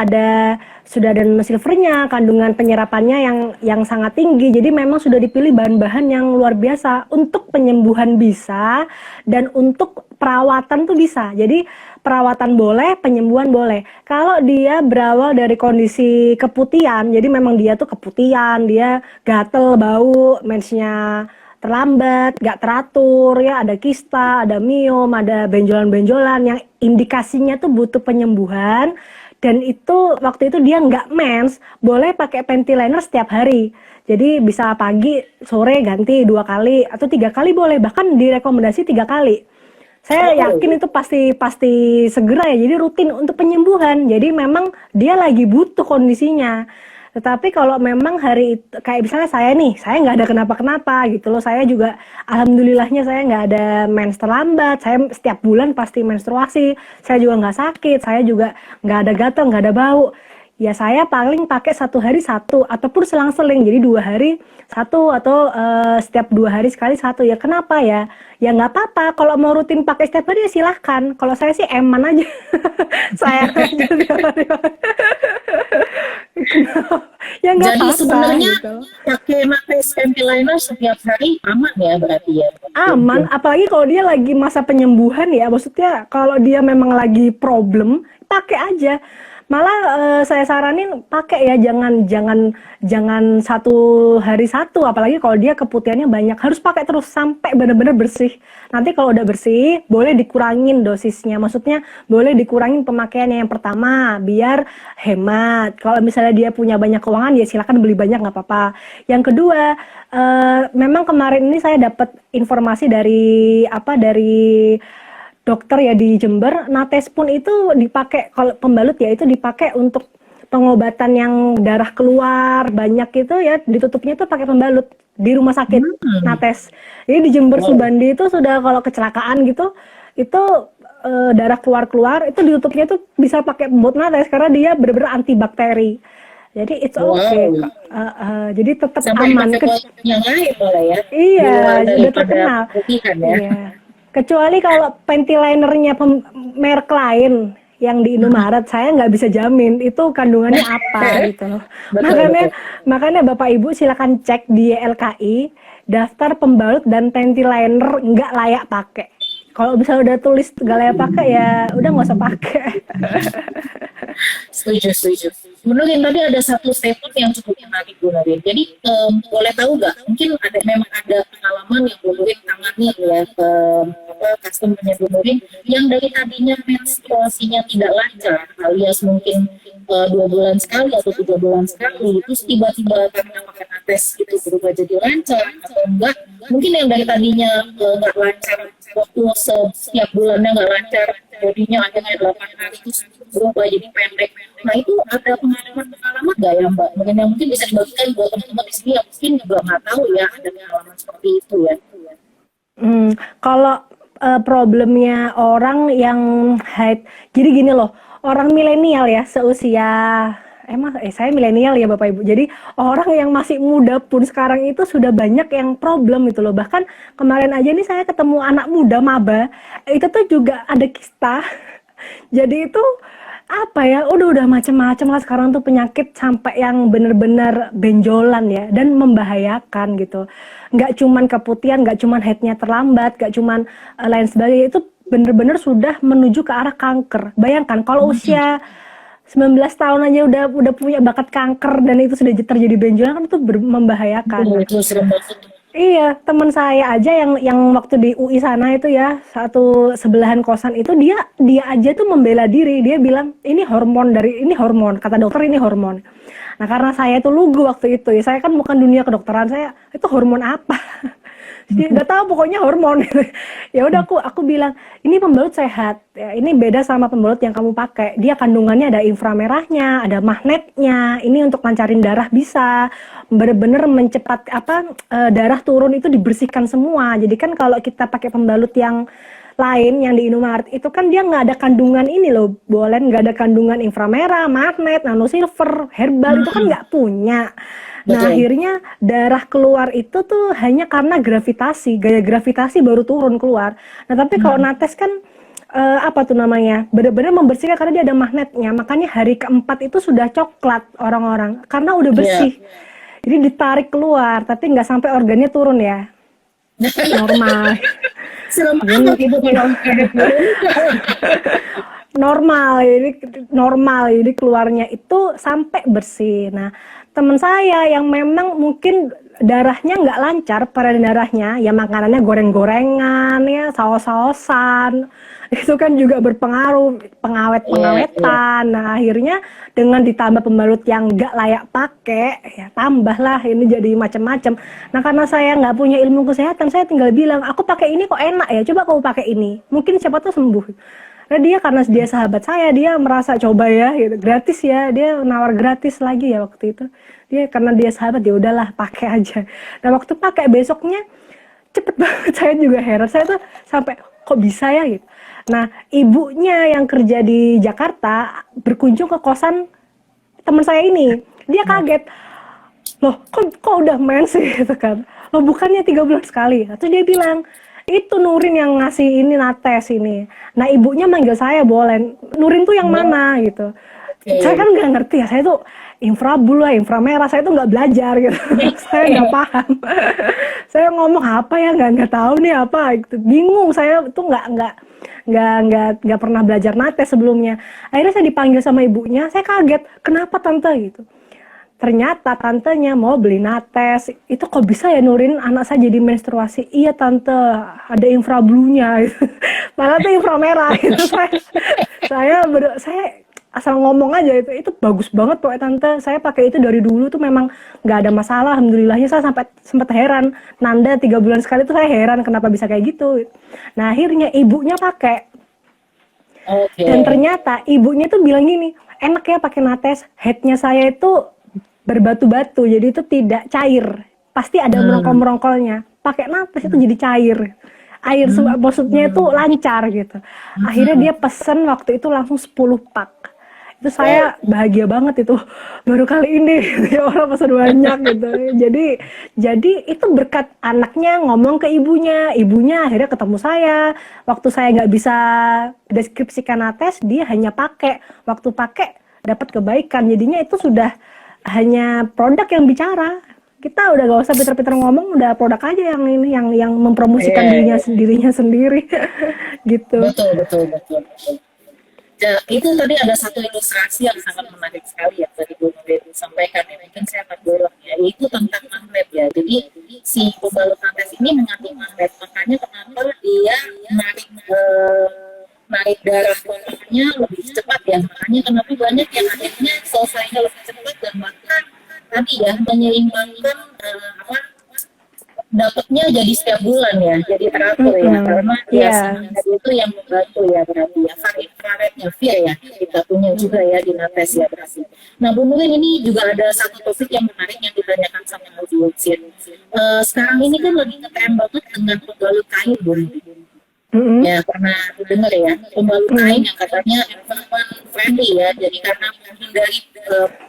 sudah ada nano silvernya, kandungan penyerapannya yang sangat tinggi. Jadi memang sudah dipilih bahan-bahan yang luar biasa untuk penyembuhan bisa dan untuk perawatan tuh bisa. Jadi perawatan boleh, penyembuhan boleh. Kalau dia berawal dari kondisi keputihan, jadi memang dia tuh keputihan, dia gatel, bau, mensnya terlambat, gak teratur, ya ada kista, ada miom, ada benjolan-benjolan yang indikasinya tuh butuh penyembuhan. Dan itu waktu itu dia nggak mens, boleh pakai panty liner setiap hari. Jadi bisa pagi, sore ganti 2 kali atau 3 kali boleh, bahkan direkomendasi 3 kali. Saya yakin itu pasti segera ya. Jadi rutin untuk penyembuhan. Jadi memang dia lagi butuh kondisinya. Tetapi kalau memang hari itu, kayak misalnya saya nih, saya nggak ada kenapa-kenapa gitu loh. Saya juga, alhamdulillahnya saya nggak ada mens terlambat. Saya setiap bulan pasti menstruasi. Saya juga nggak sakit. Saya juga nggak ada gatal, nggak ada bau. Ya saya paling pakai 1 hari 1 ataupun selang-seling. Jadi 2 hari 1 atau setiap 2 hari sekali 1. Ya kenapa ya? Ya nggak apa-apa. Kalau mau rutin pakai setiap hari ya silahkan. Kalau saya sih eman aja. Saya aja tiap hari. Ya nggak Jadi apa-apa sebenarnya gitu. pakai panty liner setiap hari aman ya berarti ya. Aman, apalagi kalau dia lagi masa penyembuhan ya. Maksudnya kalau dia memang lagi problem, pakai aja. Malah saya saranin pakai ya, jangan 1 hari 1, apalagi kalau dia keputihannya banyak, harus pakai terus sampai benar-benar bersih. Nanti kalau udah bersih, boleh dikurangin dosisnya. Maksudnya boleh dikurangin pemakaiannya yang pertama biar hemat. Kalau misalnya dia punya banyak keuangan ya silakan beli banyak nggak apa-apa. Yang kedua, memang kemarin ini saya dapat informasi dari dokter ya di Jember. Nates pun itu dipakai, kalau pembalut ya itu dipakai untuk pengobatan yang darah keluar banyak itu ya, ditutupnya itu pakai pembalut di rumah sakit Nates. Jadi di Jember Subandi itu sudah kalau kecelakaan gitu itu darah keluar itu ditutupnya itu bisa pakai pembalut Nates karena dia benar-benar antibakteri. Jadi it's okay. Jadi tetap Sampai aman. pakai yang lain malah ya. Di Iya, luar udah daripada terkenal. putihan ya. Iya. Kecuali kalau panty linernya merek lain yang di Indomaret, saya nggak bisa jamin itu kandungannya apa gitu loh. Makanya Bapak Ibu silakan cek di YLKI daftar pembalut dan panty liner nggak layak pakai. Kalau misalnya udah tulis nggak layak pakai ya udah nggak usah pakai. Setuju. Menurut tadi ada satu statement yang cukup menarik Bu Nurin. Jadi boleh tahu nggak? Mungkin memang ada pengalaman yang Bu Nurin tangani ya customer-nya Bu Nurin yang dari tadinya menstruasinya tidak lancar, alias mungkin 2 bulan sekali atau 3 bulan sekali, terus tiba-tiba karena pakai nates itu berubah jadi lancar atau enggak? Mungkin yang dari tadinya nggak lancar waktu setiap bulannya nggak lancar, jadinya akhirnya 8 hari terus berubah jadi pendek. Nah itu ada pengalaman nggak ya Mbak? Mungkin bisa dibagikan buat teman-teman di sini yang mungkin juga nggak tahu ya ada pengalaman seperti itu ya. Kalau problemnya orang yang haid, jadi gini loh, orang milenial ya seusia saya milenial ya Bapak Ibu. Jadi orang yang masih muda pun sekarang itu sudah banyak yang problem gitu loh. Bahkan kemarin aja nih saya ketemu anak muda maba, itu tuh juga ada kista. Jadi itu apa ya, udah macam-macam lah sekarang tuh penyakit sampai yang bener-bener benjolan ya dan membahayakan gitu. Nggak cuman keputihan, nggak cuman headnya terlambat, nggak cuman lain sebagainya, itu bener-bener sudah menuju ke arah kanker. Bayangkan kalau usia 19 tahun aja udah punya bakat kanker dan itu sudah terjadi benjolan, kan itu membahayakan. Itu serem banget. Iya, teman saya aja yang waktu di UI sana itu ya, satu sebelahan kosan itu dia aja tuh membela diri. Dia bilang ini hormon, kata dokter ini hormon. Nah, karena saya tuh lugu waktu itu ya, saya kan bukan dunia kedokteran, saya itu hormon apa? Nggak tahu, pokoknya hormon. Ya udah aku bilang ini pembalut sehat ya, ini beda sama pembalut yang kamu pakai, dia kandungannya ada inframerahnya, ada magnetnya, ini untuk lancarin darah, bisa bener-bener mencepat darah turun itu dibersihkan semua. Jadi kan kalau kita pakai pembalut yang lain yang di Indomaret itu kan dia nggak ada kandungan ini loh, nggak ada kandungan inframerah, magnet, nanosilver, herbal, itu kan nggak punya. Nah, akhirnya darah keluar itu tuh hanya karena gravitasi, gaya gravitasi baru turun keluar. Nah, tapi kalau nates kan benar-benar membersihkan karena dia ada magnetnya. Makanya hari keempat itu sudah coklat orang-orang karena udah bersih. Jadi ditarik keluar, tapi nggak sampai organnya turun ya. Normal. Normal, jadi keluarnya itu sampai bersih. Nah, teman saya yang memang mungkin darahnya nggak lancar, peredaran darahnya, ya makanannya goreng-gorengan, ya saus-sausan, itu kan juga berpengaruh, Iya, iya. pengawet-pengawetan. Nah, akhirnya dengan ditambah pembalut yang nggak layak pakai, ya tambahlah ini jadi macam-macam. Nah, karena saya nggak punya ilmu kesehatan, saya tinggal bilang, aku pakai ini kok enak ya, coba kamu pakai ini, mungkin siapa tuh sembuh. Nah, dia karena dia sahabat saya, dia merasa coba ya, gitu, gratis ya, dia nawar gratis lagi ya waktu itu. Dia karena dia sahabat, ya udahlah pakai aja. Nah, waktu pakai besoknya cepet banget, saya juga heran, saya tuh sampai kok bisa ya gitu. Nah, ibunya yang kerja di Jakarta berkunjung ke kosan teman saya ini, dia kaget, loh kok udah mens sih gitu kan, loh bukannya 3 bulan sekali. Terus dia bilang, itu Nurin yang ngasih ini nates ini. Nah, ibunya manggil saya, boleh Nurin tuh yang mana gitu. Saya kan Oke. nggak ngerti ya, saya tuh infrabul lah, inframerah, saya tuh nggak belajar gitu. Saya nggak paham. Saya ngomong apa ya, nggak tahu nih apa gitu, bingung. Saya tuh nggak pernah belajar nates sebelumnya. Akhirnya saya dipanggil sama ibunya, saya kaget, kenapa tante gitu. Ternyata tantenya mau beli nates. Itu kok bisa ya Nurin, anak saya jadi menstruasi? Iya tante, ada infrablunya. Malah tuh inframerah itu. Saya asal ngomong aja, itu bagus banget pokoknya tante. Saya pakai itu dari dulu tuh memang nggak ada masalah. Alhamdulillahnya saya sampai sempat heran. Nanda 3 bulan sekali tuh saya heran kenapa bisa kayak gitu. Nah, akhirnya ibunya pakai. Oke. Dan ternyata ibunya tuh bilang gini, enak ya pakai nates. Headnya saya itu berbatu-batu, jadi itu tidak cair. Pasti ada merongkol-merongkolnya. Pakai nates itu jadi cair. Air maksudnya itu lancar gitu. Akhirnya dia pesen waktu itu langsung 10 pak. Itu saya bahagia banget itu. Baru kali ini gitu, orang pesen banyak gitu. Jadi itu berkat anaknya ngomong ke ibunya. Ibunya akhirnya ketemu saya. Waktu saya nggak bisa deskripsikan nates, dia hanya pakai. Waktu pakai dapat kebaikan. Jadinya itu sudah hanya produk yang bicara. Kita udah gak usah pinter-pinter ngomong, udah produk aja yang ini, yang mempromosikan Iya, dirinya sendiri gitu. betul, betul, betul, betul. Ya, itu tadi ada satu ilustrasi yang sangat menarik sekali ya tadi Bu Nuril sampaikan ya, mungkin saya akan dorong ya, itu tentang magnet ya. Jadi si pembalut nates ini mengandung magnet, makanya kenapa dia narik narik darah kontaknya lebih cepat ya. Makanya kenapa banyak yang akhirnya selesainya lebih cepat dan bahkan tadi ya menyeimbangkan apa dapatnya jadi setiap bulan ya, jadi teratur ya, karena ya si Iya. magnet itu yang membantu ya berarti ya, far infrarednya VIA ya, kita punya juga ya di nates ya berarti. Nah Bu Nurin ini juga ada satu topik yang menarik yang ditanyakan sama audiensin. Sekarang ini kan lagi ngetren banget dengan pembalut kain Bu Nurin. Ya pernah dengar ya, pembalut kain yang katanya environment friendly ya, jadi karena menghindari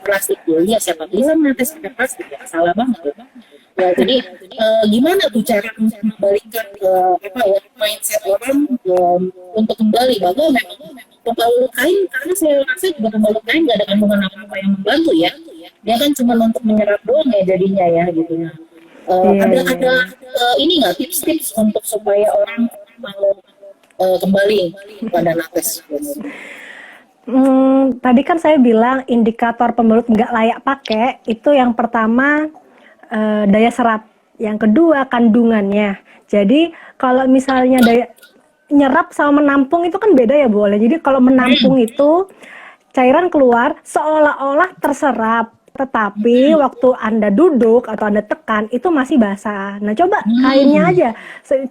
plastik dulu ya, siapa bilang nates pakai plastik ya, salah banget ya. Ya, jadi gimana tuh cara untuk membalikan apa ya mindset orang untuk kembali bahwa memang pembalut kain, karena saya rasa juga pembalut kain nggak ada kandungan apa-apa yang membantu ya, dia kan cuma untuk menyerap doang ya jadinya ya gitu. Iya, Ada iya. ini nggak tips-tips untuk supaya orang mau kembali pada nakes? Tadi kan saya bilang indikator pembalut nggak layak pakai itu yang pertama daya serap, yang kedua kandungannya. Jadi kalau misalnya daya nyerap sama menampung itu kan beda ya boleh. Jadi kalau menampung itu cairan keluar seolah-olah terserap, tetapi waktu Anda duduk atau Anda tekan itu masih basah. Nah, coba kainnya aja.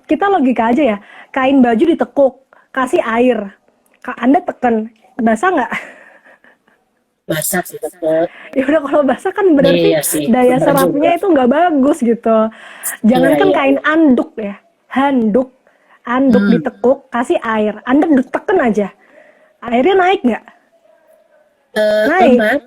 Kita logika aja ya. Kain baju ditekuk, kasih air. Anda tekan, basah nggak? Basah sih tetap. Ya udah, kalau basah kan berarti Iya sih, daya benar juga. serapnya itu nggak bagus gitu. Iya, Jangankan iya. kain anduk ya, anduk ditekuk, kasih air. Anda tekan aja, airnya naik nggak? Naik, Lembab.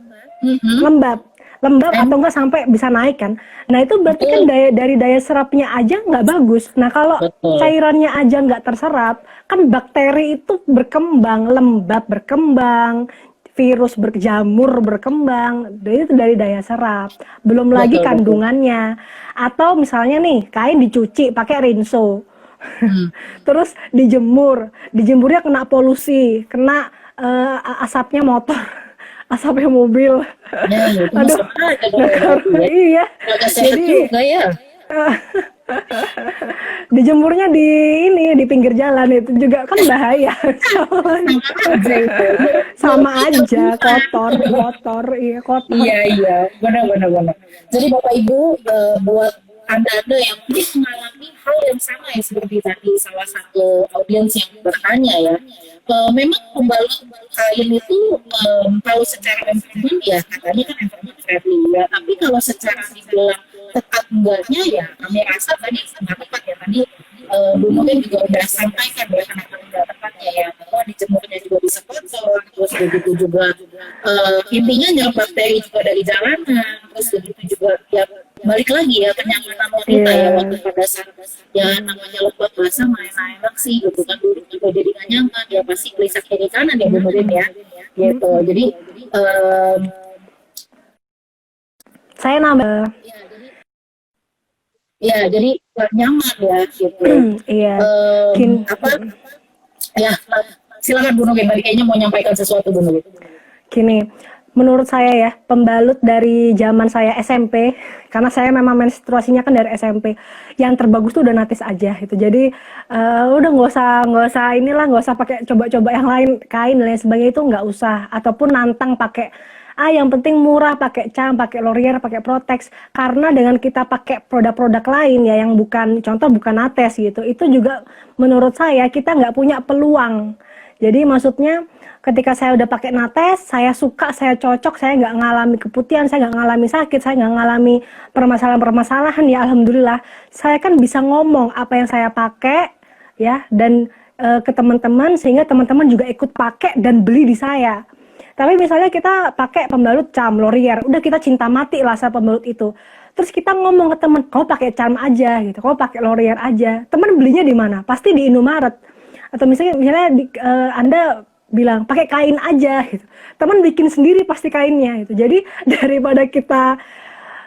lembab, lembab Dan atau enggak sampai bisa naik kan. Nah, itu berarti kan betul, dari daya serapnya aja nggak bagus. Nah, kalau betul. cairannya aja nggak terserap, kan bakteri itu berkembang, lembab berkembang, virus berjamur berkembang. Jadi itu dari daya serap. Belum lagi Betul, betul. kandungannya. Atau misalnya nih, kain dicuci pakai rinso. Hmm. Terus dijemurnya kena polusi, kena asapnya motor. asapnya mobil. Ya, itu mah Aduh, sama aja dong nggak ya berarti karuan. ya. Iya, Agak sehat jadi juga ya. dijemurnya di ini di pinggir jalan itu juga kan bahaya. Sama aja itu. Sama Baunya aja, kuman. kotor, kotor, iya kotor. Iya, iya, benar-benar benar. Jadi Bapak Ibu, buat Anda-Anda yang mungkin mengalami hal yang sama ya seperti tadi salah satu audiens yang bertanya ya, memang pembalut kain itu kalau secara environment ya katanya kan environment friendly ya, tapi kalau secara dibilang tepat enggaknya ya kami rasa tadi sangat tepat ya tadi Bu Nurin juga udah sampaikan ya kenapa enggak tepatnya ya bahwa dijemurnya juga bisa kotor, terus begitu juga intinya nyerap bakteri juga dari jalanan, terus begitu juga ya balik lagi ya kenyamanan wanita ya Iya. waktu pada saat ya namanya lembab basah main enak sih gitu kan duduk juga jadi gak nyaman ya pasti gelisah kiri kanan ya Bu Nurin ya gitu jadi em, Saya nambah, ya jadi gak nyaman ya gitu. iya, gin, Apa ya silakan Bu Nurin tadi kayaknya mau nyampaikan sesuatu Bu Nurin. gini. Menurut saya ya, pembalut dari zaman saya SMP, karena saya memang menstruasinya kan dari SMP, yang terbagus tuh udah natis aja gitu. Jadi udah nggak usah inilah, nggak usah pakai coba-coba yang lain kain dan lain sebagainya itu nggak usah. Ataupun nantang pakai yang penting murah pakai cam, pakai Laurier, pakai Protex. Karena dengan kita pakai produk-produk lain ya yang bukan contoh bukan nates gitu, itu juga menurut saya kita nggak punya peluang. Jadi maksudnya ketika saya udah pakai nates, saya suka, saya cocok, saya nggak ngalami keputihan, saya nggak ngalami sakit, saya nggak ngalami permasalahan-permasalahan ya alhamdulillah. Saya kan bisa ngomong apa yang saya pakai ya dan ke teman-teman sehingga teman-teman juga ikut pakai dan beli di saya. Tapi misalnya kita pakai pembalut cam Laurier, udah kita cinta mati lah sama pembalut itu. Terus kita ngomong ke teman, kau pakai cam aja gitu, kau pakai Laurier aja. Teman belinya di mana? Pasti di Indomaret. Atau misalnya Anda bilang pakai kain aja gitu. Teman bikin sendiri pasti kainnya gitu. Jadi daripada kita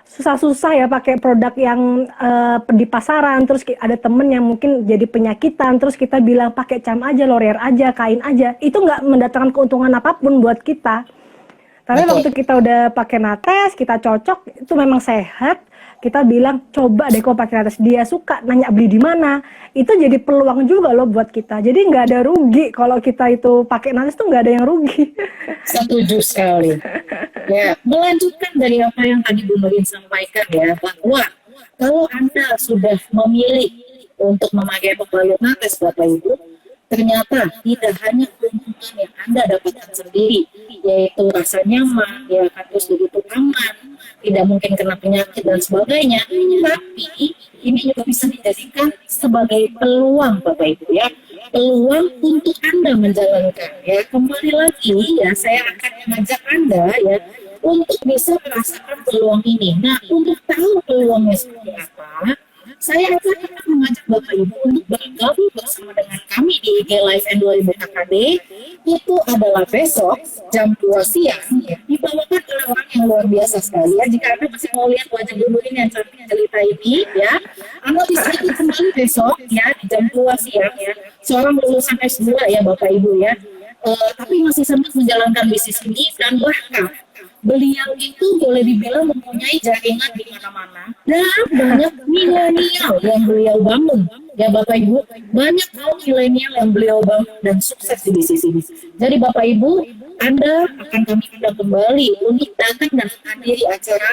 susah-susah ya pakai produk yang di pasaran terus ada temen yang mungkin jadi penyakitan terus kita bilang pakai cam aja, Laurier aja, kain aja, itu nggak mendatangkan keuntungan apapun buat kita. Tapi Betul. waktu kita udah pakai nates, kita cocok, itu memang sehat. Kita bilang coba deh kok pakai nates, dia suka, nanya beli di mana. Itu jadi peluang juga loh buat kita. Jadi nggak ada rugi kalau kita itu pakai nates tuh nggak ada yang rugi. Setuju sekali. Ya, melanjutkan dari apa yang tadi Bu Nurin sampaikan ya, bahwa kalau Anda sudah memilih untuk memakai pembalut nates Bapak Ibu, ternyata tidak hanya keuntungan yang Anda dapatkan sendiri, yaitu rasa nyaman, ya kan, terus begitu aman, tidak mungkin kena penyakit dan sebagainya, tapi ini juga bisa dijadikan sebagai peluang Bapak Ibu ya, peluang untuk Anda menjalankan ya. Kembali lagi ya, saya akan mengajak Anda ya untuk bisa merasakan peluang ini. Nah, untuk tahu peluangnya seperti apa, saya akan mengajak Bapak Ibu untuk bergabung bersama dengan kami di IG Live N2000 KKD. Itu adalah besok jam 2 siang ya, dibawakan oleh orang yang luar biasa sekali ya. Jika Anda masih mau lihat wajah Bu Nurin yang cantik jelita ini ya, Anda bisa ikut kembali besok ya di jam 2 siang ya. Seorang lulusan S2 ya Bapak Ibu ya. Tapi masih sempat menjalankan bisnis ini dan bahkan beliau itu boleh dibilang mempunyai jaringan di mana-mana dan banyak milenial yang beliau bangun ya Bapak Ibu, banyak kaum milenial yang beliau bangun dan sukses di bisnis ini. Jadi Bapak Ibu, Anda akan kami undang kembali untuk datang dan menghadiri acara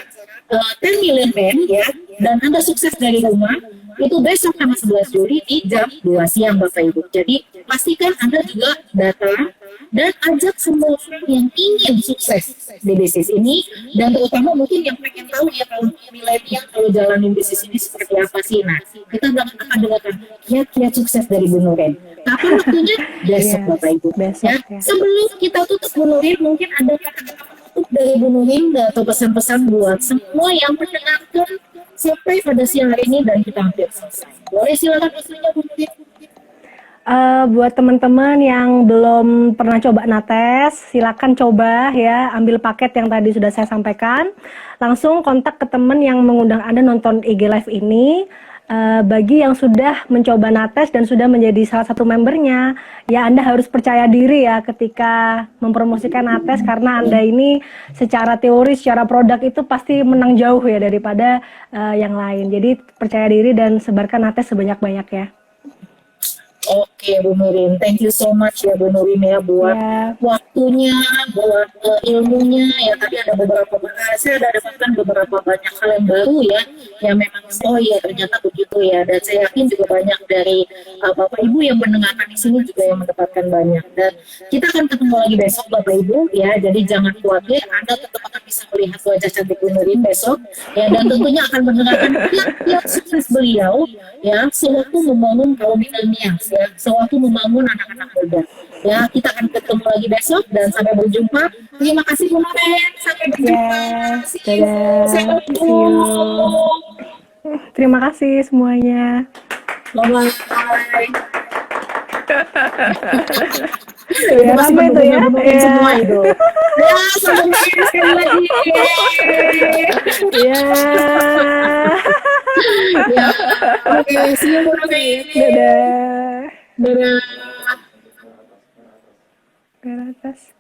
10 Million Men ya, dan Anda sukses dari rumah itu besok tanggal 11 Juli di jam 2 siang Bapak Ibu. Jadi pastikan Anda juga datang dan ajak semua orang yang ingin sukses di bisnis ini, dan terutama mungkin yang pengen tahu ya kalau milenial kalau jalanin bisnis ini seperti apa sih. Nah, kita akan dengarkan kiat-kiat sukses dari Bu Nurin. Kapan waktunya? Besok Bapak Ibu. Besok, Ya. ya. Sebelum kita tutup Bu Nurin, mungkin ada kata-kata penutup dari Bu Nurin atau pesan-pesan buat semua yang mendengarkan sampai pada siang hari ini dan kita hampir selesai. Boleh silakan waktunya Bu Nurin. Buat teman-teman yang belum pernah coba nates, silakan coba ya, ambil paket yang tadi sudah saya sampaikan. Langsung kontak ke teman yang mengundang Anda nonton IG Live ini. bagi yang sudah mencoba Nates dan sudah menjadi salah satu membernya, ya Anda harus percaya diri ya ketika mempromosikan Nates, karena Anda ini secara teori, secara produk itu pasti menang jauh ya daripada yang lain. Jadi percaya diri dan sebarkan Nates sebanyak-banyak ya. Oke, Bu Nurin, thank you so much ya Bu Nurin ya buat Ya, waktunya, buat ilmunya ya. Tadi ada beberapa, saya ada dapatkan beberapa banyak hal yang baru ya, yang memang oh iya ternyata begitu ya. Dan saya yakin juga banyak dari Bapak Ibu yang mendengarkan di sini juga yang mendapatkan banyak. Dan kita akan ketemu lagi besok Bapak Ibu ya. Jadi jangan khawatir, Anda tetap akan bisa melihat wajah cantik Bu Nurin besok ya. Dan tentunya akan mendengarkan tiap sukses beliau ya, sewaktu membangun kaum milenials ya, sewaktu membangun anak-anak muda ya. Kita akan ketemu lagi besok dan sampai berjumpa. Terima kasih Bu Nurin, sampai berjumpa. ya, See you. dadah, see you. Terima kasih semuanya. Bye-bye. Ya, rame itu ya. Bener-bener semua itu. Ya, sampai sekali lagi. Ya. Ya, oke, see you Bu Nurin. Dadah. Dadah. Ke atas.